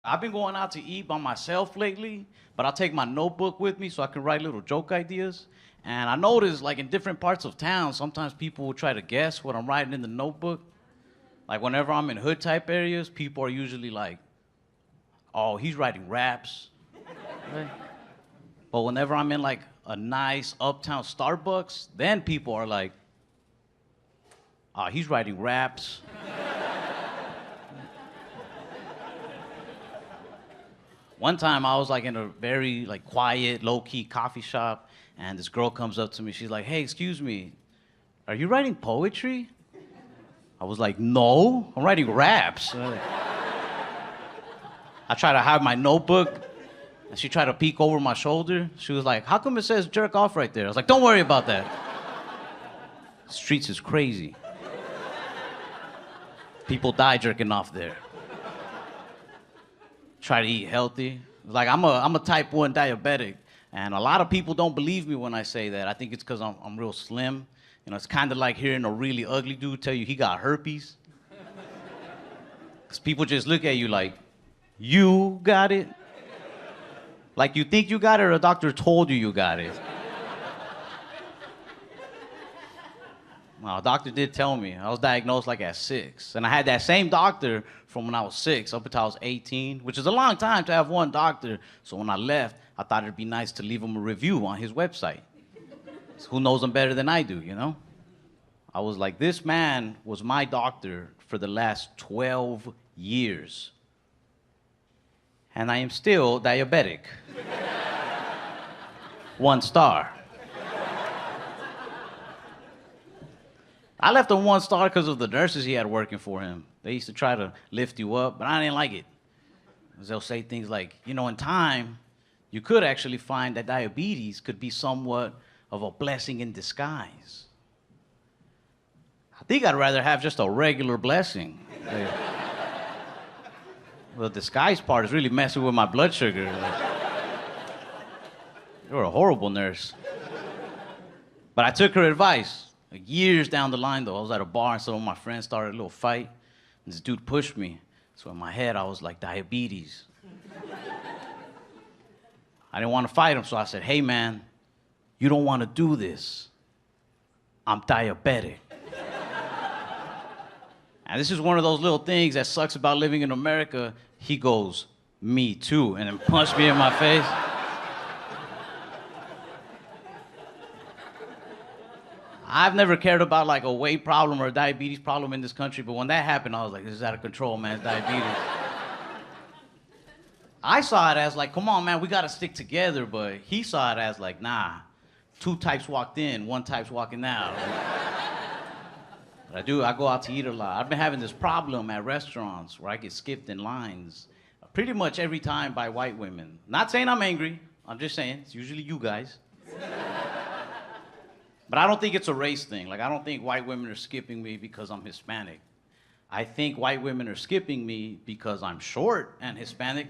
I've been going out to eat by myself lately, but I'll take my notebook with me so I can write little joke ideas. And I notice, like in different parts of town, sometimes people will try to guess what I'm writing in the notebook. Like whenever I'm in hood type areas, people are usually like, "Oh, he's writing raps." Right? But whenever I'm in like a nice uptown Starbucks, then people are like, "Oh, he's writing raps." One time I was like in a very like quiet, low-key coffee shop, and this girl comes up to me. She's like, "Hey, excuse me, are you writing poetry?" I was like, "No, I'm writing raps." I tried to hide my notebook, and she tried to peek over my shoulder. She was like, "How come it says jerk off right there?" I was like, "Don't worry about that. Streets is crazy. People die jerking off there." Try to eat healthy. Like I'm a type 1 diabetic, and a lot of people don't believe me when I say that. I think it's because I'm real slim. You know, it's kind of like hearing a really ugly dude tell you he got herpes. Because people just look at you like, you got it? Like you think you got it or a doctor told you you got it? Well, a doctor did tell me. I was diagnosed like at 6. And I had that same doctor from when I was 6 up until I was 18, which is a long time to have one doctor. So when I left, I thought it'd be nice to leave him a review on his website. So who knows him better than I do, you know? I was like, this man was my doctor for the last 12 years. And I am still diabetic. 1 star. I left him 1 star because of the nurses he had working for him. They used to try to lift you up, but I didn't like it. 'Cause they'll say things like, you know, in time, you could actually find that diabetes could be somewhat of a blessing in disguise. I think I'd rather have just a regular blessing. The disguise part is really messing with my blood sugar. You're a horrible nurse. But I took her advice. Like years down the line, though, I was at a bar and some of my friends started a little fight. And this dude pushed me. So in my head, I was like, diabetes. I didn't want to fight him, so I said, hey, man, you don't want to do this. I'm diabetic. And this is one of those little things that sucks about living in America. He goes, me too, and then punched me in my face. I've never cared about like a weight problem or a diabetes problem in this country, but when that happened, I was like, this is out of control, man, it's diabetes. I saw it as like, come on, man, we gotta stick together, but he saw it as like, nah, 2 types walked in, 1 type's walking out. But I go out to eat a lot. I've been having this problem at restaurants where I get skipped in lines pretty much every time by white women. Not saying I'm angry, I'm just saying, it's usually you guys. But I don't think it's a race thing. Like, I don't think white women are skipping me because I'm Hispanic. I think white women are skipping me because I'm short and Hispanic.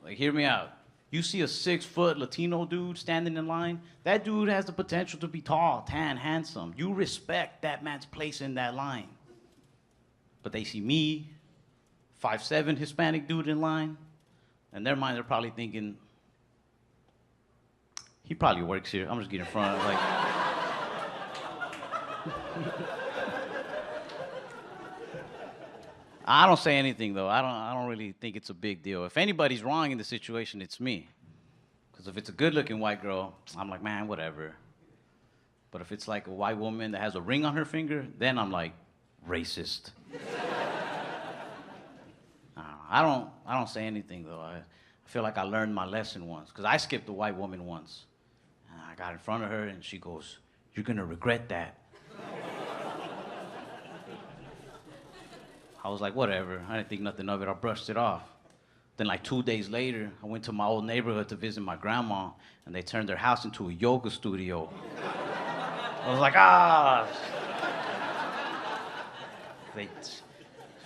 Like, hear me out. You see a 6-foot Latino dude standing in line, that dude has the potential to be tall, tan, handsome. You respect that man's place in that line. But they see me, 5'7" Hispanic dude in line, in their mind they're probably thinking, he probably works here. I'm just getting in front of like. I don't say anything though. I don't really think it's a big deal. If anybody's wrong in the situation, it's me. Because if it's a good-looking white girl, I'm like, man, whatever. But if it's like a white woman that has a ring on her finger, then I'm like, racist. I don't say anything though. I feel like I learned my lesson once. Because I skipped a white woman once. I got in front of her and she goes, you're gonna regret that. I was like, whatever. I didn't think nothing of it. I brushed it off. Then like 2 days later, I went to my old neighborhood to visit my grandma and they turned their house into a yoga studio. I was like, ah. They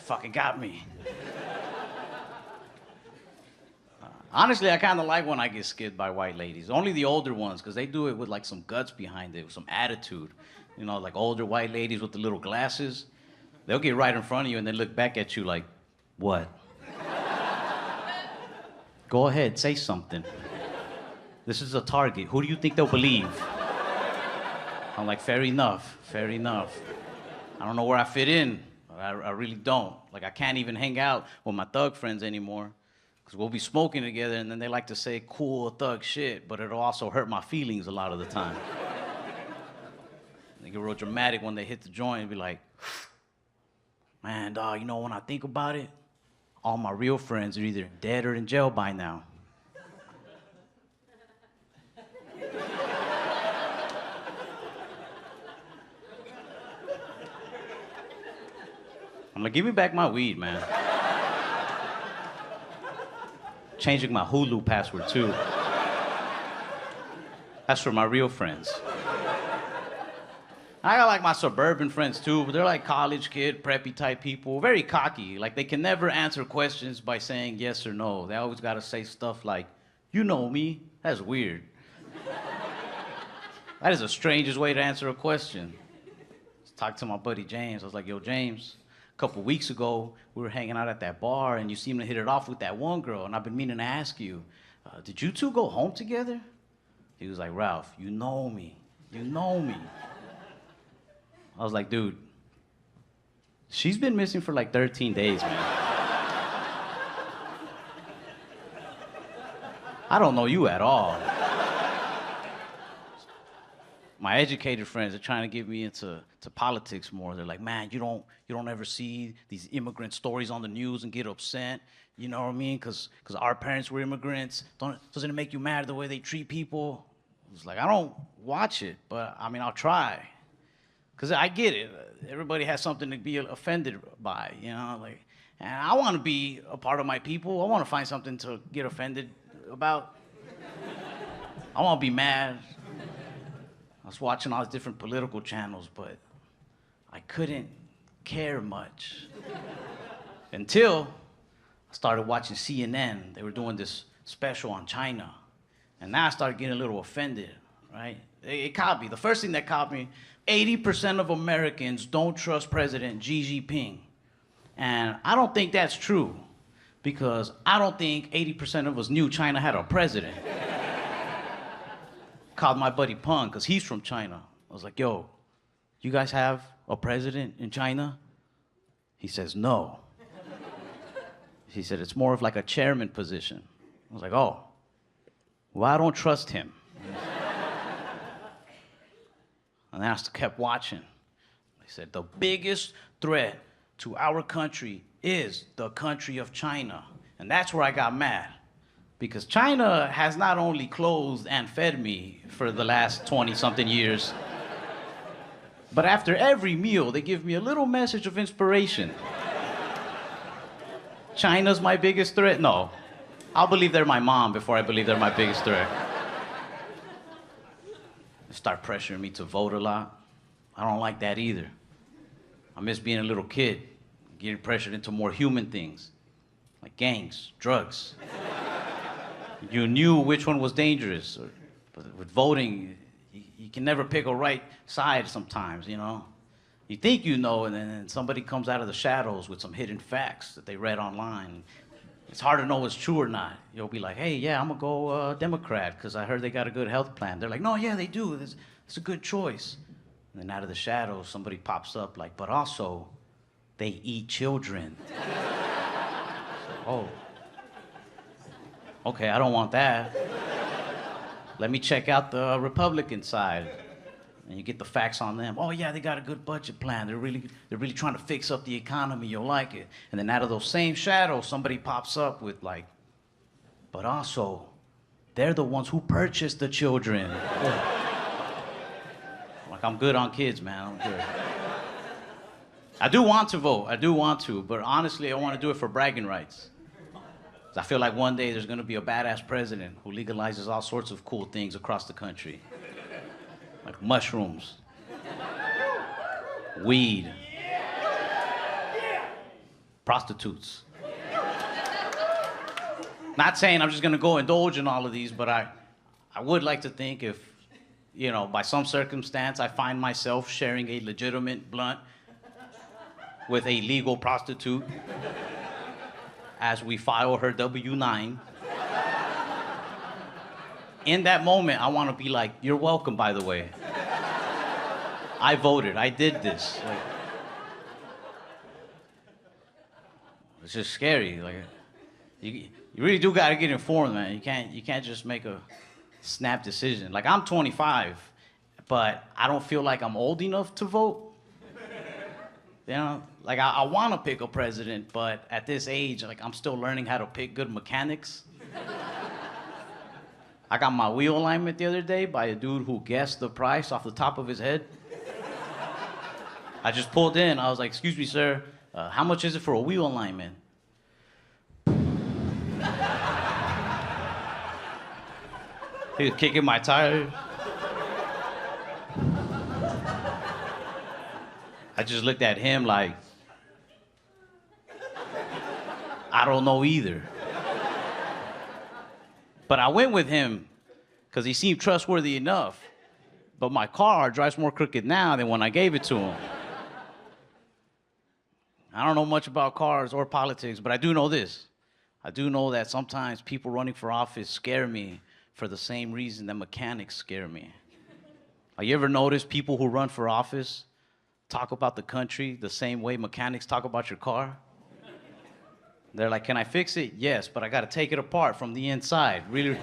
fucking got me. Honestly, I kind of like when I get skipped by white ladies. Only the older ones, because they do it with like some guts behind it, with some attitude. You know, like older white ladies with the little glasses. They'll get right in front of you and then look back at you like, what? Go ahead, say something. This is a target. Who do you think they'll believe? I'm like, fair enough, fair enough. I don't know where I fit in. I really don't. Like, I can't even hang out with my thug friends anymore because we'll be smoking together and then they like to say cool thug shit, but it'll also hurt my feelings a lot of the time. They get real dramatic when they hit the joint and be like, man, dog, you know, when I think about it, all my real friends are either dead or in jail by now. I'm like, give me back my weed, man. Changing my Hulu password, too. That's for my real friends. I got like my suburban friends, too, but they're like college kid, preppy type people, very cocky. Like, they can never answer questions by saying yes or no. They always gotta say stuff like, you know me. That's weird. That is the strangest way to answer a question. I talked to my buddy James. I was like, yo, James, a couple weeks ago, we were hanging out at that bar, and you seemed to hit it off with that one girl, and I've been meaning to ask you, did you two go home together? He was like, Ralph, you know me. You know me. I was like, dude, she's been missing for like 13 days, man. I don't know you at all. My educated friends are trying to get me into politics more. They're like, man, you don't ever see these immigrant stories on the news and get upset. You know what I mean? Because our parents were immigrants. Doesn't it make you mad the way they treat people? I was like, I don't watch it, but I mean, I'll try. Because I get it. Everybody has something to be offended by, you know? Like, and I want to be a part of my people. I want to find something to get offended about. I want to be mad. I was watching all these different political channels, but I couldn't care much. Until I started watching CNN. They were doing this special on China. And now I started getting a little offended, right? It caught me. The first thing that caught me, 80% of Americans don't trust President Xi Jinping. And I don't think that's true, because I don't think 80% of us knew China had a president. Called my buddy Peng, because he's from China. I was like, yo, you guys have a president in China? He says, no. He said, it's more of like a chairman position. I was like, oh, well, I don't trust him. And then I kept watching. They said, the biggest threat to our country is the country of China. And that's where I got mad. Because China has not only clothed and fed me for the last 20-something years, but after every meal, they give me a little message of inspiration. China's my biggest threat? No. I'll believe they're my mom before I believe they're my biggest threat. They start pressuring me to vote a lot. I don't like that either. I miss being a little kid, getting pressured into more human things, like gangs, drugs. You knew which one was dangerous. But with voting, you can never pick a right side sometimes, you know? You think you know, and then somebody comes out of the shadows with some hidden facts that they read online. It's hard to know what's true or not. You'll be like, hey, yeah, I'm gonna go Democrat because I heard they got a good health plan. They're like, no, yeah, they do. It's a good choice. And then out of the shadows, somebody pops up like, but also, they eat children. Oh. Okay, I don't want that. Let me check out the Republican side. And you get the facts on them. Oh yeah, they got a good budget plan. They're really trying to fix up the economy. You'll like it. And then out of those same shadows, somebody pops up with like, but also, they're the ones who purchased the children. Like, I'm good on kids, man. I'm good. I do want to vote. I do want to, but honestly, I want to do it for bragging rights. I feel like one day there's gonna be a badass president who legalizes all sorts of cool things across the country. Like mushrooms, weed, prostitutes. Not saying I'm just gonna go indulge in all of these, but I would like to think if, you know, by some circumstance I find myself sharing a legitimate blunt with a legal prostitute as we file her W-9. in that moment, I want to be like, you're welcome, by the way. I voted. I did this. Like, it's just scary. Like, you really do got to get informed, man. You can't just make a snap decision. Like, I'm 25, but I don't feel like I'm old enough to vote. You know, like I want to pick a president, but at this age, like I'm still learning how to pick good mechanics. I got my wheel alignment the other day by a dude who guessed the price off the top of his head. I just pulled in. I was like, "Excuse me, sir, how much is it for a wheel alignment?" He was kicking my tires. I just looked at him like, I don't know either. But I went with him because he seemed trustworthy enough. But my car drives more crooked now than when I gave it to him. I don't know much about cars or politics, but I do know this. I do know that sometimes people running for office scare me for the same reason that mechanics scare me. Have you ever noticed people who run for office talk about the country the same way mechanics talk about your car? They're like, can I fix it? Yes, but I gotta take it apart from the inside. Really,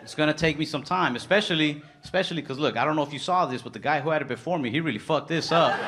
it's gonna take me some time, especially because look, I don't know if you saw this, but the guy who had it before me, he really fucked this up.